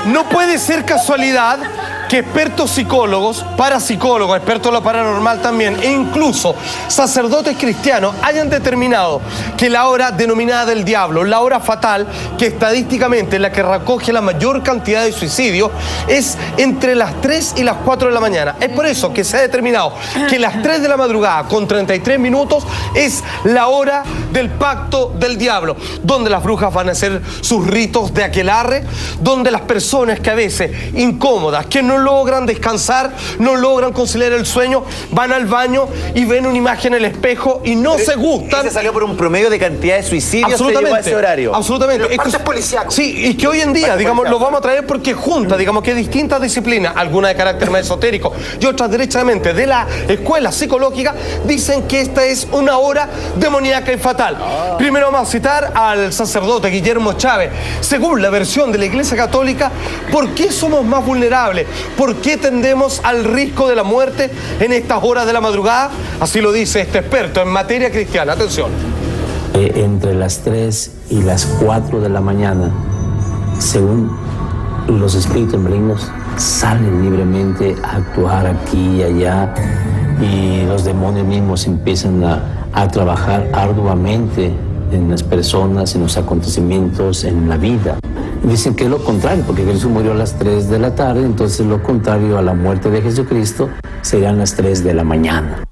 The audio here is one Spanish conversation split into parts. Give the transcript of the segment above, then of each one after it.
No puede ser casualidad que expertos psicólogos, parapsicólogos, expertos en lo paranormal también, e incluso sacerdotes cristianos hayan determinado que la hora denominada del diablo, la hora fatal, que estadísticamente es la que recoge la mayor cantidad de suicidios, es entre las 3 y las 4 de la mañana. Es por eso que se ha determinado que las 3 de la madrugada con 33 minutos es la hora del pacto del diablo, donde las brujas van a hacer sus ritos de aquelarre, donde las personas que a veces incómodas, que no logran descansar, no logran conciliar el sueño, van al baño y ven una imagen en el espejo y no se gustan. Se salió por un promedio de cantidad de suicidios se llevó a ese horario. Absolutamente. Pero parte policíaco. Sí, y que hoy en día, digamos, lo vamos a traer porque junta, digamos, que distintas disciplinas, algunas de carácter más esotérico y otras derechamente de la escuela psicológica, dicen que esta es una hora demoníaca y fatal. Primero vamos a citar al sacerdote Guillermo Chávez. Según la versión de la Iglesia Católica, ¿por qué somos más vulnerables? ¿Por qué tendemos al riesgo de la muerte en estas horas de la madrugada? Así lo dice este experto en materia cristiana. Atención. Entre las 3 y las 4 de la mañana, según los espíritus malignos, salen libremente a actuar aquí y allá y los demonios mismos empiezan a trabajar arduamente en las personas, en los acontecimientos, en la vida. Dicen que es lo contrario, porque Jesús murió a las 3 de la tarde, entonces lo contrario a la muerte de Jesucristo serían las 3 de la mañana.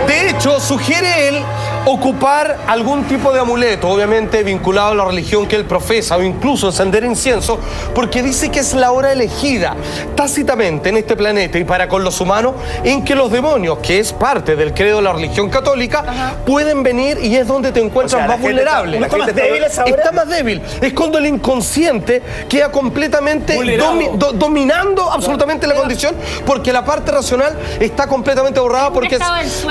De hecho, sugiere él ocupar algún tipo de amuleto, obviamente vinculado a la religión que él profesa, o incluso encender incienso, porque dice que es la hora elegida tácitamente en este planeta y para con los humanos, en que los demonios, que es parte del credo de la religión católica, pueden venir y es donde te encuentras más vulnerable. ¿Está más débil esa hora? Está más débil. Es cuando el inconsciente queda completamente dominando absolutamente la condición, porque la parte racional está completamente borrada, porque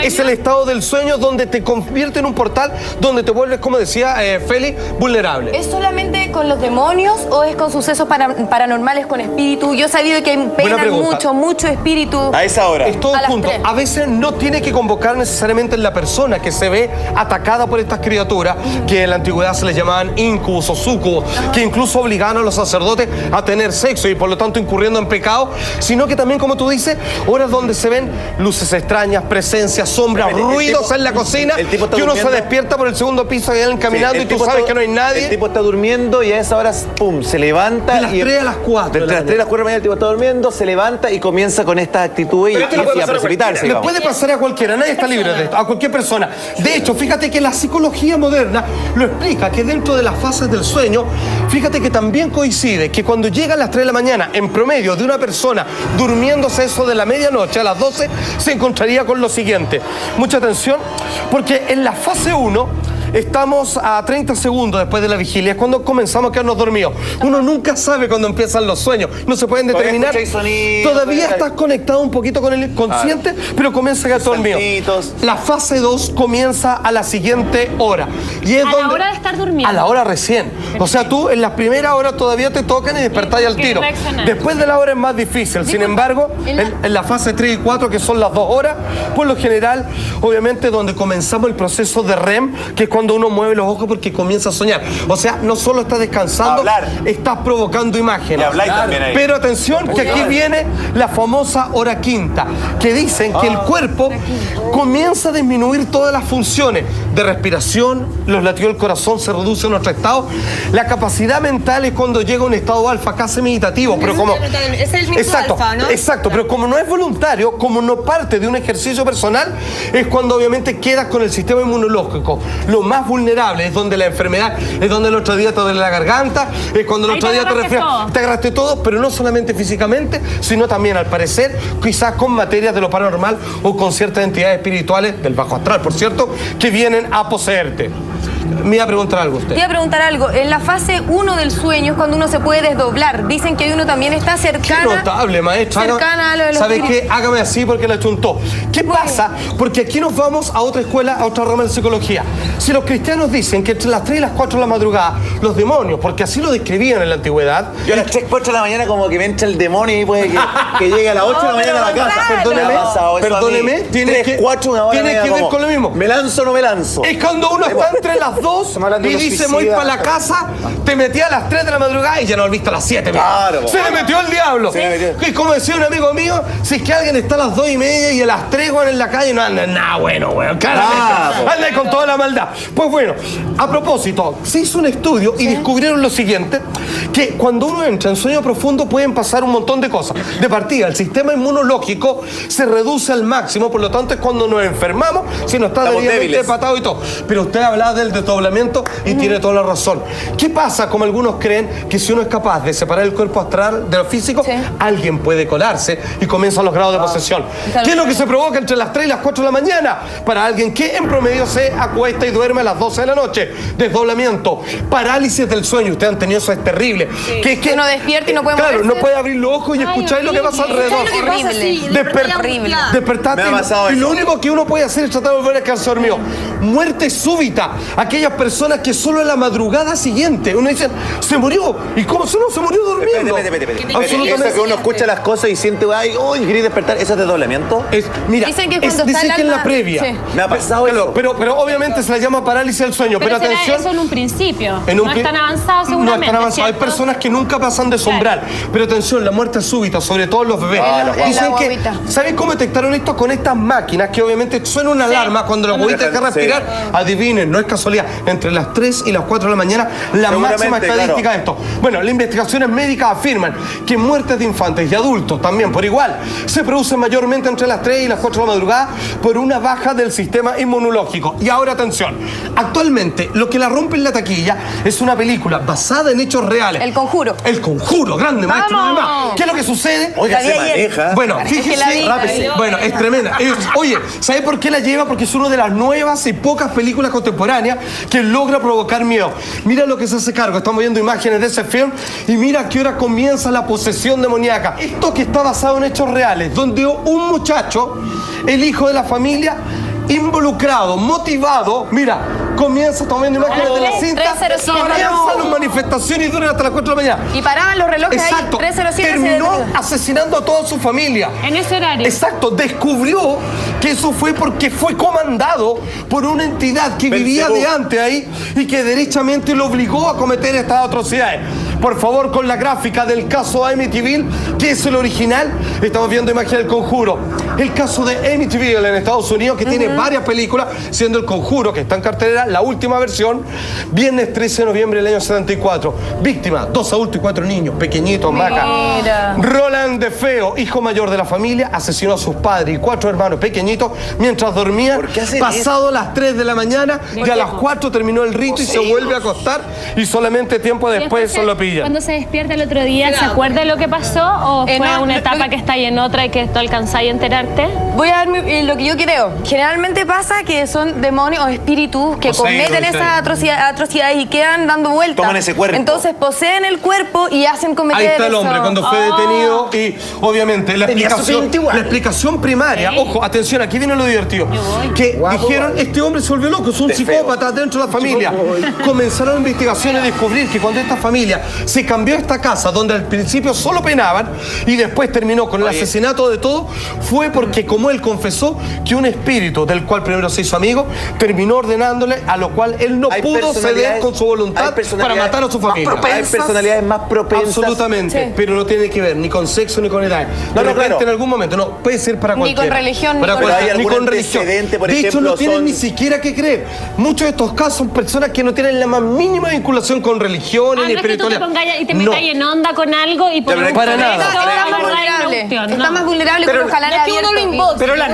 es el estado del sueño donde te convierte en un portal donde te vuelves, como decía Félix, vulnerable. ¿Es solamente con los demonios o es con sucesos paranormales con espíritu? Yo he sabido que penan mucho espíritu. A esa hora. Es todo junto. A veces no tiene que convocar necesariamente en la persona que se ve atacada por estas criaturas, que en la antigüedad se les llamaban incubos o súcubos, que incluso obligaban a los sacerdotes a tener sexo y por lo tanto incurriendo en pecado, sino que también, como tú dices, horas donde se ven luces extrañas, presencias, sombras, ruidos en la cocina, que uno se despierta por el segundo piso y vienen caminando y tú sabes que no hay nadie. El tipo está durmiendo y a esa hora, pum, se levanta. De las 3 a las 4. De las 3 a las 4 de la mañana el tipo está durmiendo, se levanta y comienza con esta actitud y a precipitarse. Le puede pasar a cualquiera, nadie está libre de esto, a cualquier persona. De hecho, fíjate que la psicología moderna lo explica, que dentro de las fases del sueño, fíjate que también coincide que cuando llegan las 3 de la mañana, en promedio de una persona durmiéndose eso de la medianoche a las 12, se encontraría con lo siguiente. Mucha atención, porque en la fase 1 estamos a 30 segundos después de la vigilia, es cuando comenzamos a quedarnos dormidos. Uno nunca sabe cuándo empiezan los sueños, no se pueden determinar. Todavía estás conectado un poquito con el inconsciente, pero comienza a quedar dormido. La fase 2 comienza a la siguiente hora. Y es la hora de estar durmiendo. A la hora recién. O sea, tú en las primeras horas todavía te tocan y despertáis al tiro. Después de la hora es más difícil. Sin embargo, en la fase 3 y 4, que son las 2 horas, por lo general, obviamente donde comenzamos el proceso de REM, que es cuando uno mueve los ojos porque comienza a soñar. O sea, no solo estás descansando, estás provocando imágenes. Pero atención, que aquí viene la famosa hora quinta, que dicen que el cuerpo comienza a disminuir todas las funciones de respiración, los latidos del corazón se reducen a nuestro estado. La capacidad mental es cuando llega a un estado alfa, casi meditativo, pero como... Es el mismo alfa, ¿no? Exacto, pero como no es voluntario, como no parte de un ejercicio personal, es cuando obviamente quedas con el sistema inmunológico. Lo más vulnerable es donde la enfermedad, es donde el otro día te duele la garganta, es cuando el otro día te agarraste todo, pero no solamente físicamente, sino también, al parecer, quizás con materias de lo paranormal o con ciertas entidades espirituales, del bajo astral, por cierto, que vienen a poseerte. Me iba a preguntar algo usted. Te iba a preguntar algo. En la fase 1 del sueño es cuando uno se puede desdoblar. Dicen que uno también está cercana. Qué notable, maestra. Cercana a lo de los ¿Sabe qué? Hágame así porque la chuntó. ¿Qué pasa? Porque aquí nos vamos a otra escuela, a otra rama de psicología. Si los cristianos dicen que entre las 3 y las 4 de la madrugada, los demonios, porque así lo describían en la antigüedad. Yo a las 3, 4 de la mañana como que me entra el demonio y puede que llegue a las 8 de la mañana a la casa. Perdóneme, tiene 3, 4, una hora tiene que ver con lo mismo. ¿Me lanzo o no me lanzo? Es cuando uno está entre las 2 Estamos hablando y de los dice, voy suicidas. para la casa, te metí a las 3 de la madrugada y ya no has visto a las 7. Claro, se le metió el diablo. Se le metió. Y como decía un amigo mío, si es que alguien está a las 2:30 y a las 3 weón, en la calle, no anda nada bueno, weón. Claramente. Anda con toda la maldad. Pues bueno, a propósito, se hizo un estudio y descubrieron lo siguiente, que cuando uno entra en sueño profundo pueden pasar un montón de cosas. De partida, el sistema inmunológico se reduce al máximo, por lo tanto es cuando nos enfermamos, si no está Estamos debidamente débiles. patado y todo. Pero usted hablaba del desdoblamiento y tiene toda la razón. ¿Qué pasa, como algunos creen, que si uno es capaz de separar el cuerpo astral de lo físico, alguien puede colarse y comienzan los grados de posesión? ¿Qué es lo que se provoca entre las 3 y las 4 de la mañana? Para alguien que en promedio se acuesta y duerme a las 12 de la noche. Desdoblamiento, parálisis del sueño. Ustedes han tenido eso, es terrible. Que es que uno despierta y no puede Claro, moverse. no puede abrir los ojos y escuchar lo que pasa alrededor. Horrible. Despertaste Me ha pasado y lo eso. único que uno puede hacer es tratar de volver a quedarse dormido. Muerte súbita. Aquellas personas que solo en la madrugada siguiente uno dice, se murió. ¿Y cómo se murió durmiendo? Espérate. Absolutamente. Eso que uno escucha las cosas y siente, ay, uy, quería despertar, ¿eso es desdoblamiento? Mira, Dicen que cuando está dicen el que en la alma- previa. Sí. Me ha pasado Claro, eso. pero obviamente se la llama parálisis del sueño. Pero será atención. eso en un principio. En un No pri- es tan avanzado No seguramente. es tan avanzado. Hay ¿cierto? personas que nunca pasan de sombral. Pero atención, la muerte súbita, sobre todo en los bebés. En la Dicen que, guaguita. ¿saben cómo detectaron esto? Con estas máquinas que obviamente suena una alarma cuando la guaguita deja de respirar. Adivinen, no es casualidad. Entre las 3 y las 4 de la mañana, la Seguramente, máxima estadística de esto. Bueno, las investigaciones médicas afirman que muertes de infantes y adultos también por igual se producen mayormente entre las 3 y las 4 de la madrugada por una baja del sistema inmunológico. Y ahora atención, actualmente lo que la rompe en la taquilla es una película basada en hechos reales. El Conjuro. El Conjuro, grande maestro. ¡Vamos! Además. ¿Qué es lo que sucede? Oiga, La vi se ayer. maneja. Bueno, Es que fíjese, la vi. rápido. Bueno, es tremenda. Oye, ¿sabe por qué la lleva? Porque es una de las nuevas y pocas películas contemporáneas que logra provocar miedo. Mira lo que se hace cargo. Estamos viendo imágenes de ese film y mira a qué hora comienza la posesión demoníaca. Esto que está basado en hechos reales, donde un muchacho, el hijo de la familia, involucrado, motivado, mira, comienza, estamos viendo imágenes de la cinta, 307. comienzan las manifestaciones y duran hasta las 4 de la mañana. Y paraban los relojes Exacto. ahí. 307 Terminó se detuvo. asesinando a toda su familia. En ese horario. Exacto. Descubrió que eso fue porque fue comandado por una entidad que vivía de antes ahí y que derechamente lo obligó a cometer estas atrocidades. Por favor, con la gráfica del caso Amityville, que es el original, estamos viendo imagen del Conjuro. El caso de Amityville en Estados Unidos, que tiene varias películas, siendo El Conjuro, que está en cartelera, la última versión, viernes 13 de noviembre del año 74. Víctima, 2 adultos y 4 niños, pequeñitos, macas. Roland DeFeo, hijo mayor de la familia, asesinó a sus padres y 4 hermanos pequeñitos mientras dormían. ¿Por qué hacen Pasado las 3 de la mañana, y a las 4 terminó el rito y se vuelve a acostar y solamente tiempo después eso lo pillan. Cuando se despierta el otro día, ¿se acuerda de lo que pasó? ¿O fue no, una etapa que está ahí en otra y que tú alcanzáis a enterarte? Voy a dar lo que yo creo. Generalmente pasa que son demonios o espíritus que Poseídos, cometen sí. esas atrocidades y quedan dando vueltas. Toman ese cuerpo. Entonces poseen el cuerpo y hacen cometer Ahí está el eso. hombre cuando fue detenido y obviamente la Tenía su explicación, pinta igual. la explicación primaria, ojo, atención, aquí viene lo divertido, que dijeron, este hombre se volvió loco, es un De feo. psicópata dentro de la familia. Comenzaron investigaciones a descubrir que cuando esta familia se cambió a esta casa, donde al principio solo penaban y después terminó con el asesinato de todo, fue porque como él confesó que un espíritu del cual primero se hizo amigo, terminó ordenándole, a lo cual él no Hay pudo ceder personalidades- con su hay voluntad para personalidades matar a su más familia. Hay personalidades más propensas. Absolutamente, Sí. pero no tiene que ver ni con sexo ni con edad. No, De repente, claro. en algún momento, no, puede ser para Ni con cualquiera. religión, ni Para con- cualquiera, Pero hay ni algún con religión. antecedente, por de hecho, ejemplo, no tienen son- ni siquiera que creer. Muchos de estos casos son personas que no tienen la más mínima vinculación con religión Ah, ni no es que tú te espiritualidad. pongas y te No. metas en onda con algo y por pero un para pretexto nada. Está más agarrar una vulnerable. cuestión, Está no. más vulnerable Pero con ojalá no es que uno lo invoque. invoque. Pero la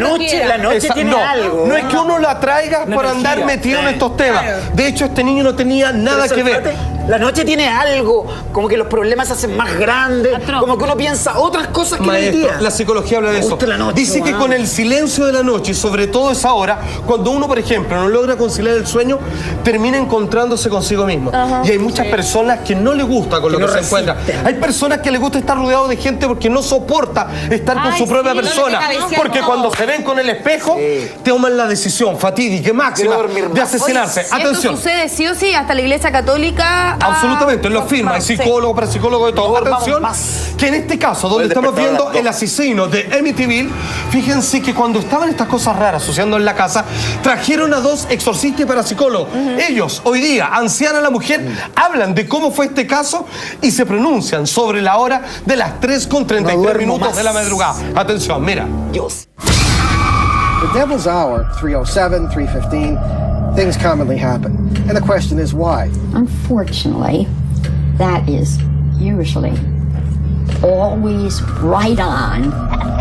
noche tiene no, algo. no es que uno la traiga por andar energía. metido en estos temas. De hecho, este niño no tenía nada Pero que ver. fíjate, la noche tiene algo, como que los problemas se hacen más grandes, Atroz. como que uno piensa otras cosas que en el Maestro, día. la psicología habla de Me eso. gusta la noche, Dice que weón. con el silencio de la noche, y sobre todo esa hora, cuando uno, por ejemplo, no logra conciliar el sueño, termina encontrándose consigo mismo. Y hay muchas personas que no les gusta con lo que no se encuentra. resisten. Hay personas que les gusta estar rodeado de gente porque no soporta estar con Ay, su propia sí, persona. no le cabecea, Porque no. cuando se ven con el espejo, toman la decisión fatídica y máxima Quiero dormir de más. asesinarse. Esto Atención. sucede sí o sí, hasta la Iglesia Católica. Absolutamente, lo firma, hay Sí. psicólogo, parapsicólogo, de todo. Mejor vamos Atención, más. que que en este caso, donde estamos viendo el asesino de Amityville, fíjense que cuando estaban estas cosas raras sucediendo en la casa, trajeron a 2 exorcistas y parapsicólogos. Ellos, hoy día, anciana la mujer, hablan de cómo fue este caso y se pronuncian sobre la hora de las 3:33 minutos de la madrugada. Atención, mira. Dios. The devil's hour, 3:07, 3:15, things commonly happen. And the question is why? Unfortunately, that is usually always right on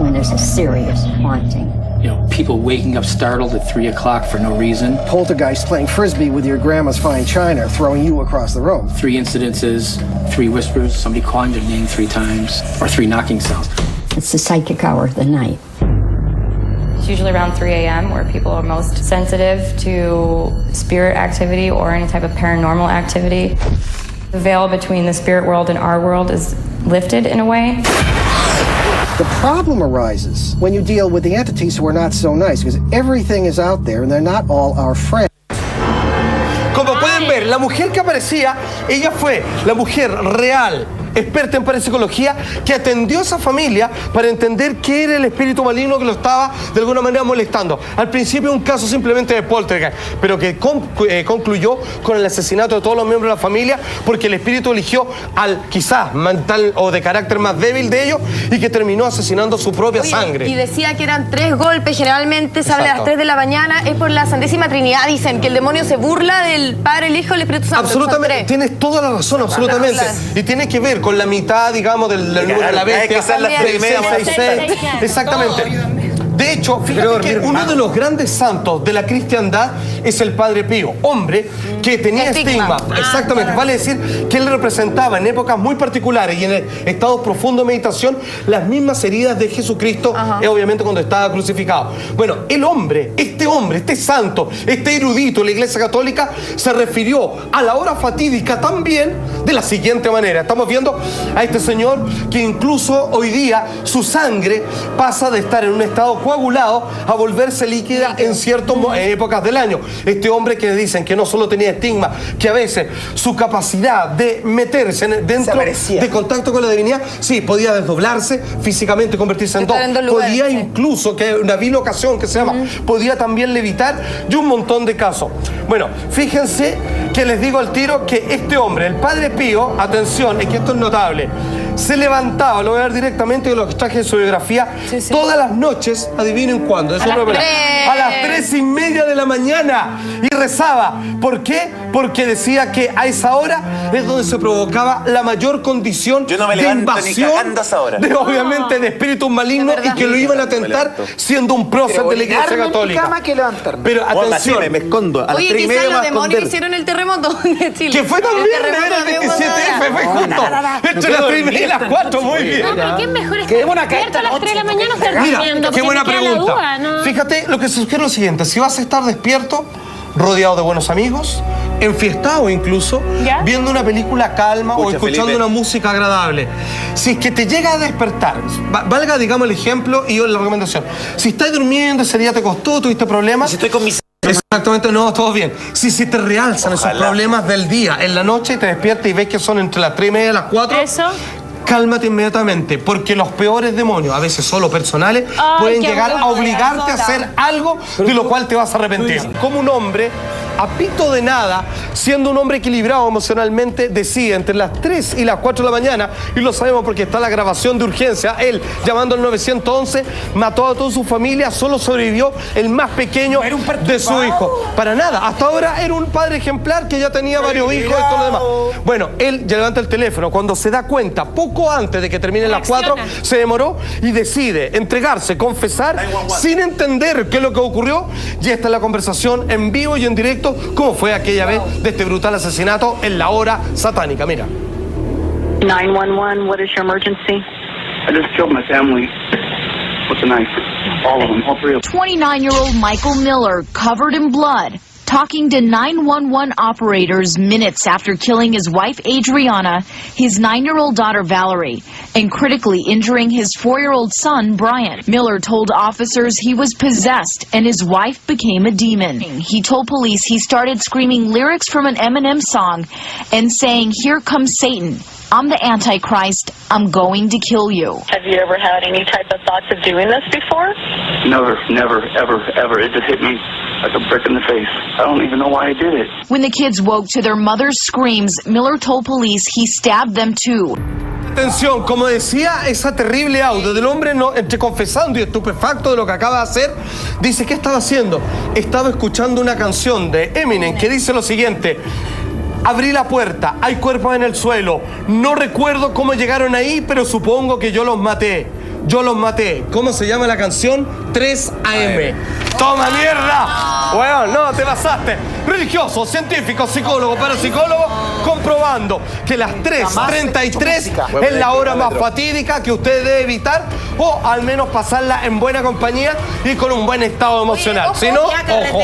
when there's a serious haunting. You know, people waking up startled at 3 o'clock for no reason. Poltergeist playing frisbee with your grandma's fine china, throwing you across the room. 3 incidences, 3 whispers, somebody calling your name 3 times, or 3 knocking sounds. It's the psychic hour of the night. It's usually around 3 a.m. where people are most sensitive to spirit activity or any type of paranormal activity. The veil between the spirit world and our world is lifted in a way. The problem arises when you deal with the entities who are not so nice, because everything is out there and they're not all our friends. Como pueden ver, la mujer que aparecía, ella fue la mujer real, experta en parapsicología, que atendió a esa familia para entender qué era el espíritu maligno que lo estaba de alguna manera molestando. Al principio un caso simplemente de poltergeist, pero que concluyó con el asesinato de todos los miembros de la familia, porque el espíritu eligió al quizás mental o de carácter más débil de ellos y que terminó asesinando su propia sangre. Y decía que eran 3 golpes, generalmente se habla a las 3 de la mañana, es por la Santísima Trinidad, dicen que el demonio se burla del Padre, el Hijo y el Espíritu Santo. Absolutamente, tienes toda la razón, absolutamente. Claro. Y tiene que ver con la mitad, digamos, del número de la bestia. Hay que ser las 3:30. Exactamente. De hecho, fíjate que uno de los grandes santos de la cristiandad es el Padre Pío, hombre que tenía estigma. Exactamente, vale decir que él representaba en épocas muy particulares y en estados profundos de meditación las mismas heridas de Jesucristo, obviamente cuando estaba crucificado. Bueno, este santo, este erudito de la Iglesia Católica se refirió a la hora fatídica también de la siguiente manera. Estamos viendo a este señor que incluso hoy día su sangre pasa de estar en un estado coagulado a volverse líquida en ciertas épocas del año. Este hombre que dicen que no solo tenía estigma, que a veces su capacidad de meterse dentro de contacto con la divinidad, sí, podía desdoblarse físicamente, convertirse en dos. Podía incluso, que una bilocación que se llama, podía también levitar y un montón de casos. Bueno, fíjense que les digo al tiro que este hombre, el Padre Pío, atención, es que esto es notable, se levantaba, lo voy a ver directamente de lo que traje de su biografía, todas las noches, adivinen cuándo, a las 3:30 de la mañana, y rezaba. ¿Por qué? Porque decía que a esa hora es donde se provocaba la mayor condición de invasión, obviamente de espíritus malignos, y que lo iban a tentar siendo un prócer de la Iglesia Católica. Pero atención, me escondo. A las Oye, 3:30 quizás los más demonios hicieron el terremoto de Chile. que fue también el 27F, fue justo entre las 3:30 y las 4, muy bien. No, pero ¿qué es mejor estar despierto a las 3 de la mañana o estar durmiendo? Mira, qué buena pregunta. Fíjate, lo que sugiero es lo siguiente: si vas a estar despierto, rodeado de buenos amigos, enfiestado incluso, viendo una película calma o escuchando una música agradable. Si es que te llega a despertar, valga, digamos, el ejemplo y la recomendación. Si estás durmiendo, ese día te costó, tuviste problemas. Si estoy con mis... Exactamente, no, todo bien. Si te realzan esos problemas del día en la noche, te despiertas y ves que son entre las 3:30 y las 4. Cálmate inmediatamente, porque los peores demonios, a veces solo personales, pueden llegar a obligarte a hacer algo de lo cual te vas a arrepentir. Como un hombre, a pito de nada, siendo un hombre equilibrado emocionalmente, decide entre las 3 y las 4 de la mañana, y lo sabemos porque está la grabación de urgencia, él llamando al 911, mató a toda su familia, solo sobrevivió el más pequeño de su hijo. Para nada, hasta ahora era un padre ejemplar que ya tenía varios hijos y todo lo demás. Bueno, él ya levanta el teléfono, cuando se da cuenta, poco antes de que terminen las 4, se demoró y decide entregarse, confesar, sin entender qué es lo que ocurrió, y esta es la conversación en vivo y en directo, como fue aquella vez de este brutal asesinato en la hora satánica. Mira. 911, what is your emergency? I just killed my family with a knife. All of them, all 3 of them. 29-year-old Michael Miller, covered in blood, talking to 911 operators minutes after killing his wife Adriana, his 9-year-old daughter Valerie, and critically injuring his 4-year-old son Brian. Miller told officers he was possessed and his wife became a demon. He told police he started screaming lyrics from an Eminem song and saying, "Here comes Satan. I'm the Antichrist. I'm going to kill you." Have you ever had any type of thoughts of doing this before? Never, ever. It just hit me like a brick in the face. I don't even know why I did it. When the kids woke to their mother's screams, Miller told police he stabbed them too. Atención, como decía esa terrible audio del hombre entre confesando y estupefacto de lo que acaba de hacer, dice, ¿qué estaba haciendo? Estaba escuchando una canción de Eminem que dice lo siguiente: abrí la puerta, hay cuerpos en el suelo, no recuerdo cómo llegaron ahí, pero supongo que yo los maté. ¿Cómo se llama la canción? 3 AM. ¡Toma mierda! Bueno, no, te pasaste. Religioso, científico, psicólogo, parapsicólogo, comprobando que las 3:33 es la hora más fatídica que usted debe evitar, o al menos pasarla en buena compañía y con un buen estado emocional. Si no, ojo.